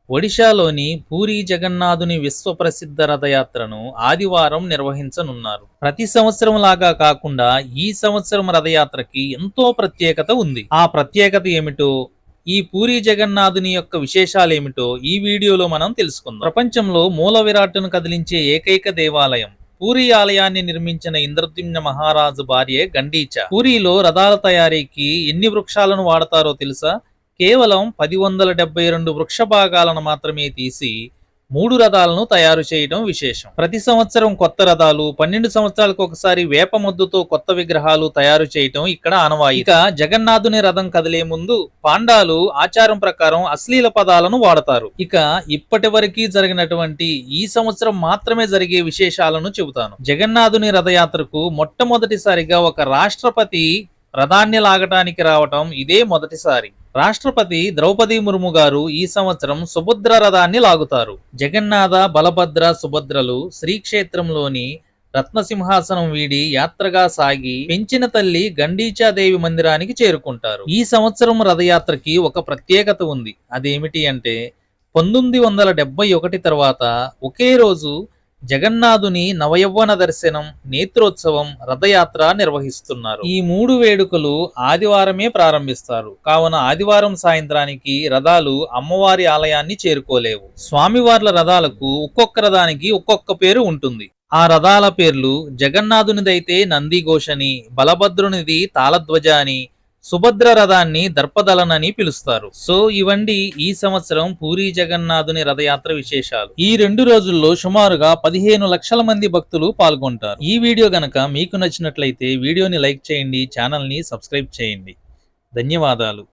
ఒడిశాలోని పూరీ జగన్నాథుని విశ్వప్రసిద్ధ రథయాత్రను ఆదివారం నిర్వహించనున్నారు. ప్రతి సంవత్సరం లాగా కాకుండా ఈ సంవత్సరం రథయాత్రకి ఎంతో ప్రత్యేకత ఉంది. ఆ ప్రత్యేకత ఏమిటో, ఈ పూరీ జగన్నాథుని యొక్క విశేషాలేమిటో ఈ వీడియోలో మనం తెలుసుకుందాం. ప్రపంచంలో మూల విరాట్టును కదిలించే ఏకైక దేవాలయం పూరీ ఆలయాన్ని నిర్మించిన ఇంద్రద్యుమ్న మహారాజు భార్యే గండీచ. పూరీలో రథాల తయారీకి ఎన్ని వృక్షాలను వాడతారో తెలుసా? కేవలం 1072 వృక్ష భాగాలను మాత్రమే తీసి 3 రథాలను తయారు చేయడం విశేషం. ప్రతి సంవత్సరం కొత్త రథాలు, 12 సంవత్సరాలకు ఒకసారి వేప మొద్దుతో కొత్త విగ్రహాలు తయారు చేయటం ఇక్కడ ఆనవాయి. ఇక జగన్నాథుని రథం కదిలే ముందు పాండాలు ఆచారం ప్రకారం అశ్లీల పదాలను వాడతారు. ఇక ఇప్పటి వరకు జరిగినటువంటి ఈ సంవత్సరం మాత్రమే జరిగే విశేషాలను చెబుతాను. జగన్నాథుని రథయాత్రకు మొట్టమొదటిసారిగా ఒక రాష్ట్రపతి రథాన్ని లాగటానికి రావటం ఇదే మొదటిసారి. రాష్ట్రపతి ద్రౌపది ముర్ము గారు ఈ సంవత్సరం సుభద్ర రథాన్ని లాగుతారు. జగన్నాథ, బలభద్ర, సుభద్రలు శ్రీక్షేత్రంలోని రత్నసింహాసనం వీడి యాత్రగా సాగి పెంచిన తల్లి గండీచాదేవి మందిరానికి చేరుకుంటారు. ఈ సంవత్సరం రథయాత్రకి ఒక ప్రత్యేకత ఉంది. అదేమిటి అంటే 1971 తర్వాత ఒకే రోజు జగన్నాథుని నవయవ్వన దర్శనం, నేత్రోత్సవం, రథయాత్ర నిర్వహిస్తున్నారు. ఈ 3 వేడుకలు ఆదివారమే ప్రారంభిస్తారు. కావున ఆదివారం సాయంత్రానికి రథాలు అమ్మవారి ఆలయాన్ని చేరుకోలేవు. స్వామివార్ల రథాలకు ఒక్కొక్క రథానికి ఒక్కొక్క పేరు ఉంటుంది. ఆ రథాల పేర్లు జగన్నాథునిదైతే నందిఘోషని, బలభద్రునిది తాళధ్వజ అని, సుభద్ర రథాన్ని దర్పదలనని పిలుస్తారు. సో ఇవండి ఈ సంవత్సరం పూరీ జగన్నాథుని రథయాత్ర విశేషాలు. ఈ 2 రోజుల్లో సుమారుగా 15 లక్షల మంది భక్తులు పాల్గొంటారు. ఈ వీడియో గనక మీకు నచ్చినట్లయితే వీడియోని లైక్ చేయండి, ఛానల్ ని సబ్స్క్రైబ్ చేయండి. ధన్యవాదాలు.